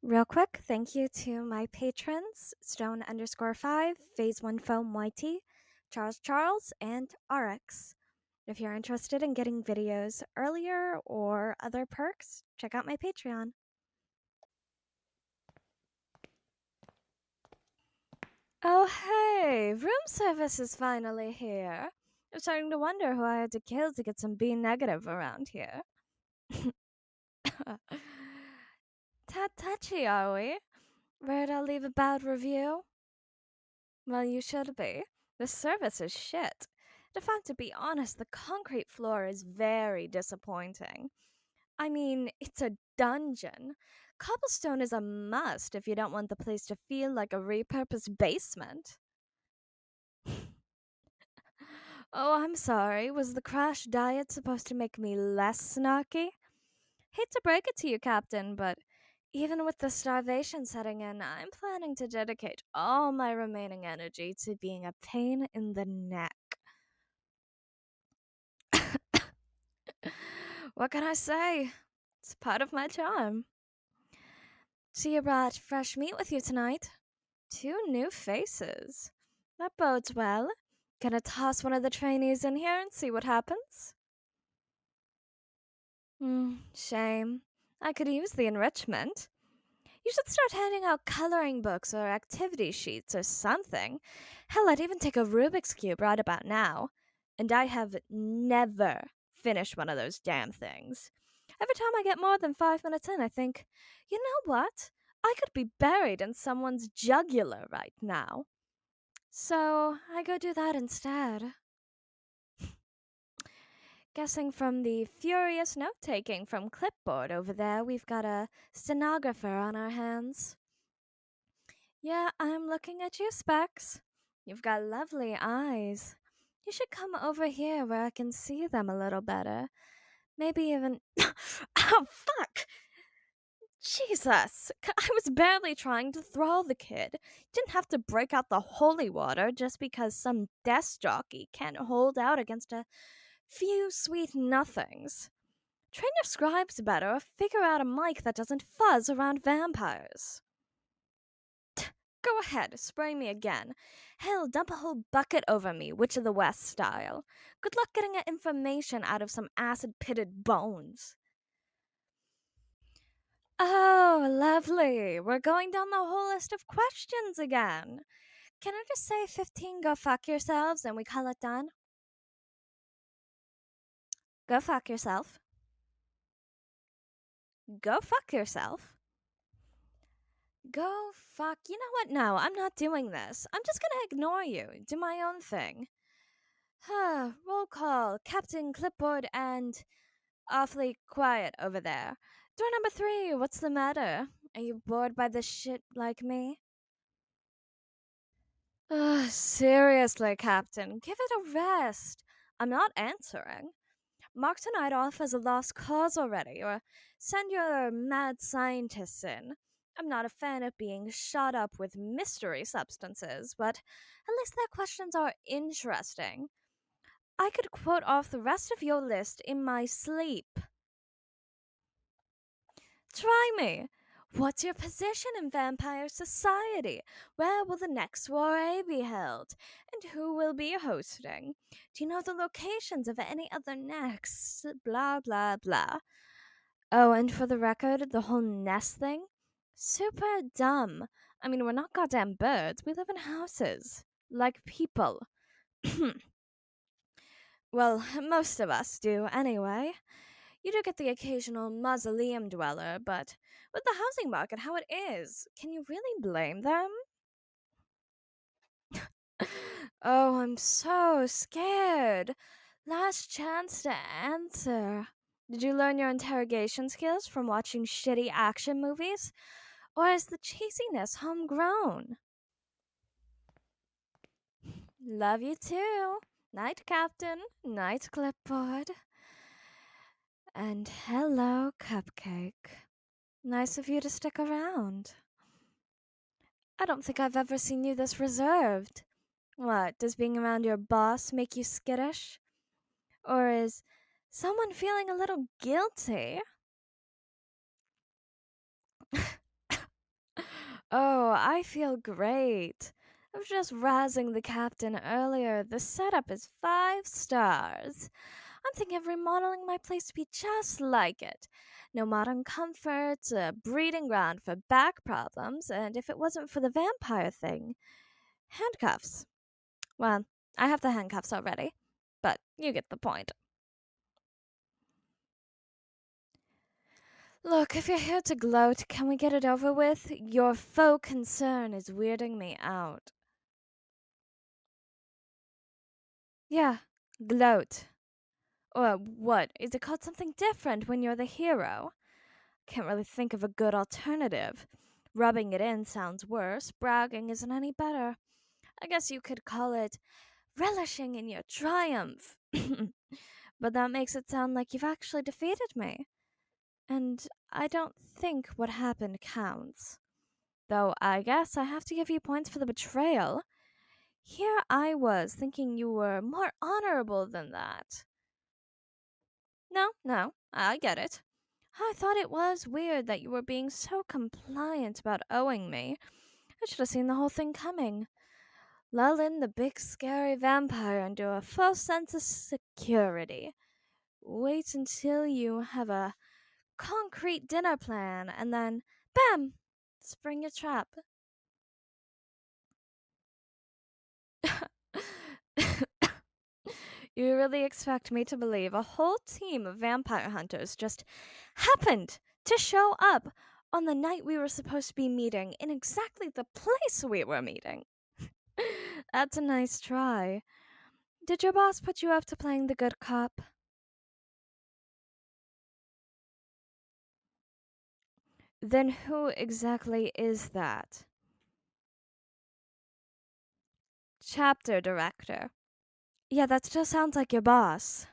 Real quick, thank you to my patrons, Stone_5, Phase 1 Foam Whitey, Charles, and RX. If you're interested in getting videos earlier or other perks, check out my Patreon. Oh hey, room service is finally here. I'm starting to wonder who I had to kill to get some B negative around here. Tad touchy, are we? Worried I'll leave a bad review? Well, you should be. The service is shit. In fact, to be honest, the concrete floor is very disappointing. I mean, it's a dungeon. Cobblestone is a must if you don't want the place to feel like a repurposed basement. Oh, I'm sorry. Was the crash diet supposed to make me less snarky? Hate to break it to you, Captain, but even with the starvation setting in, I'm planning to dedicate all my remaining energy to being a pain in the neck. What can I say? It's part of my charm. So you brought fresh meat with you tonight? Two new faces. That bodes well. Gonna toss one of the trainees in here and see what happens? Shame. I could use the enrichment. You should start handing out coloring books or activity sheets or something. Hell, I'd even take a Rubik's Cube right about now. And I have never finished one of those damn things. Every time I get more than 5 minutes in, I think, you know what? I could be buried in someone's jugular right now. So I go do that instead. Guessing from the furious note taking from clipboard over there, we've got a stenographer on our hands. Yeah, I'm looking at you, Specs. You've got lovely eyes. You should come over here where I can see them a little better. Maybe even. Oh, fuck! Jesus! I was barely trying to thrall the kid. Didn't have to break out the holy water just because some desk jockey can't hold out against a few sweet nothings. Train your scribes better or figure out a mic that doesn't fuzz around vampires. Go ahead, spray me again. Hell, dump a whole bucket over me, Witch of the West style. Good luck getting information out of some acid-pitted bones. Oh, lovely. We're going down the whole list of questions again. Can I just say 15 go fuck yourselves and we call it done? Go fuck yourself. Go fuck yourself. Go fuck. You know what? No, I'm not doing this. I'm just gonna ignore you. Do my own thing. Roll call. Captain Clipboard and awfully quiet over there. Door number 3, what's the matter? Are you bored by this shit like me? Seriously, Captain, give it a rest. I'm not answering. Mark tonight off as a lost cause already, or send your mad scientists in. I'm not a fan of being shot up with mystery substances, but at least their questions are interesting. I could quote off the rest of your list in my sleep. Try me. What's your position in vampire society? Where will the next soiree be held? And who will be hosting? Do you know the locations of any other next? Blah, blah, blah. Oh, and for the record, the whole nest thing? Super dumb. I mean, we're not goddamn birds. We live in houses. Like people. Well, most of us do, anyway. You do get the occasional mausoleum dweller, but with the housing market how it is, can you really blame them? Oh, I'm so scared. Last chance to answer. Did you learn your interrogation skills from watching shitty action movies? Or is the cheesiness homegrown? Love you too. Night, Captain. Night, Clipboard. And hello, Cupcake. Nice of you to stick around. I don't think I've ever seen you this reserved. What, does being around your boss make you skittish? Or is someone feeling a little guilty? Oh, I feel great. I was just razzing the captain earlier. The setup is 5 stars. I'm thinking of remodeling my place to be just like it. No modern comforts, a breeding ground for back problems, and if it wasn't for the vampire thing, handcuffs. Well, I have the handcuffs already, but you get the point. Look, if you're here to gloat, can we get it over with? Your faux concern is weirding me out. Yeah, gloat. Or what? Is it called something different when you're the hero? Can't really think of a good alternative. Rubbing it in sounds worse. Bragging isn't any better. I guess you could call it relishing in your triumph. But that makes it sound like you've actually defeated me. And I don't think what happened counts. Though I guess I have to give you points for the betrayal. Here I was thinking you were more honorable than that. No, I get it. I thought it was weird that you were being so compliant about owing me. I should have seen the whole thing coming. Lull in the big scary vampire into a false sense of security. Wait until you have a concrete dinner plan, and then, bam! Spring your trap. You really expect me to believe a whole team of vampire hunters just happened to show up on the night we were supposed to be meeting in exactly the place we were meeting? That's a nice try. Did your boss put you up to playing the good cop? Then who exactly is that? Chapter director. Yeah, that still sounds like your boss.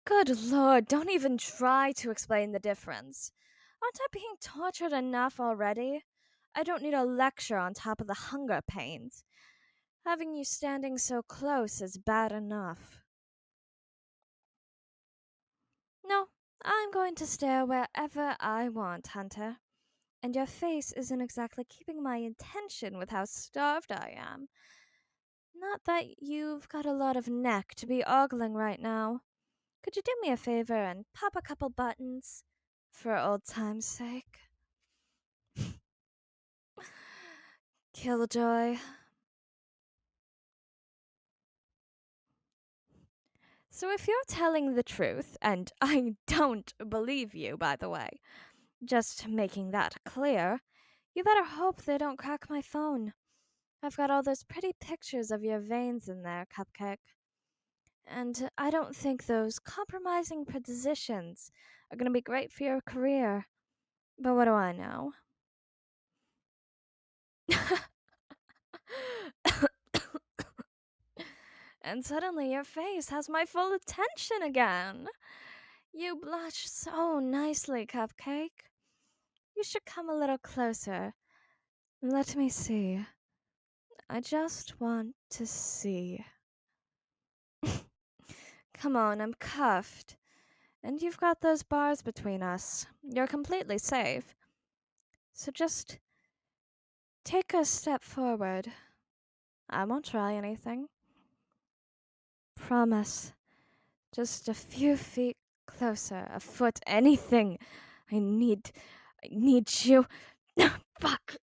Good lord, don't even try to explain the difference. Aren't I being tortured enough already? I don't need a lecture on top of the hunger pains. Having you standing so close is bad enough. No, I'm going to stare wherever I want, Hunter. And your face isn't exactly keeping my attention with how starved I am. Not that you've got a lot of neck to be ogling right now. Could you do me a favor and pop a couple buttons? For old time's sake. Killjoy. So if you're telling the truth, and I don't believe you, by the way, just making that clear, you better hope they don't crack my phone. I've got all those pretty pictures of your veins in there, Cupcake. And I don't think those compromising positions are going to be great for your career. But what do I know? And suddenly your face has my full attention again. You blush so nicely, Cupcake. You should come a little closer. Let me see. I just want to see. Come on, I'm cuffed. And you've got those bars between us. You're completely safe. So just take a step forward. I won't try anything. Promise. Just a few feet closer. A foot, anything. I need you. Fuck.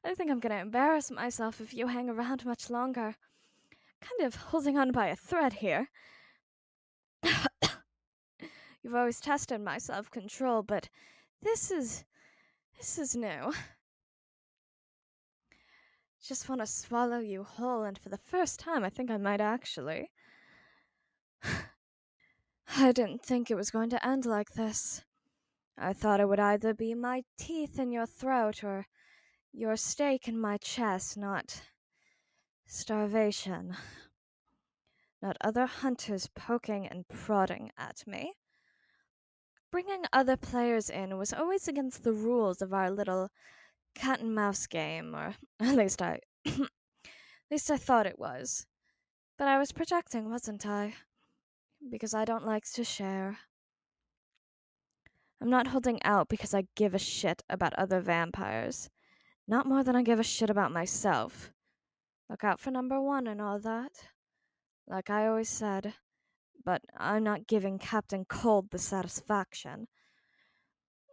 I think I'm gonna embarrass myself if you hang around much longer. Kind of holding on by a thread here. You've always tested my self-control, but this is new. Just want to swallow you whole, and for the first time, I think I might actually. I didn't think it was going to end like this. I thought it would either be my teeth in your throat or your steak in my chest, not starvation. Not other hunters poking and prodding at me. Bringing other players in was always against the rules of our little cat and mouse game, or at least I thought it was. But I was projecting, wasn't I? Because I don't like to share. I'm not holding out because I give a shit about other vampires. Not more than I give a shit about myself. Look out for number one and all that. Like I always said. But I'm not giving Captain Cold the satisfaction.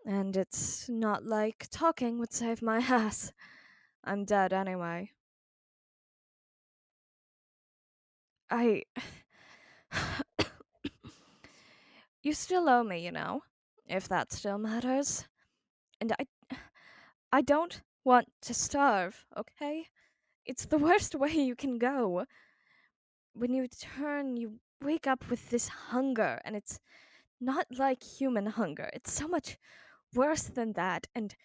And it's not like talking would save my ass. I'm dead anyway. I. You still owe me, if that still matters. And I don't want to starve, okay? It's the worst way you can go. When you turn, you wake up with this hunger, and it's not like human hunger. It's so much worse than that, and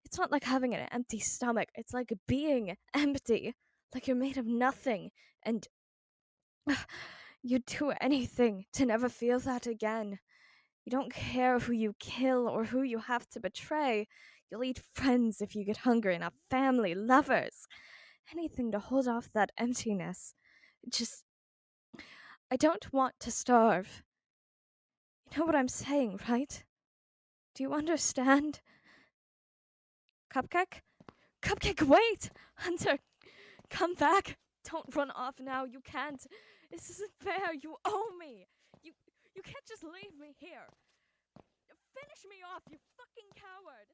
it's not like having an empty stomach. It's like being empty, like you're made of nothing, and you'd do anything to never feel that again. You don't care who you kill or who you have to betray. You'll eat friends if you get hungry enough, family, lovers, anything to hold off that emptiness. Just, I don't want to starve. You know what I'm saying, right? Do you understand? Cupcake? Cupcake, wait! Hunter, come back! Don't run off now, you can't. This isn't fair, you owe me! You can't just leave me here! Finish me off, you fucking coward!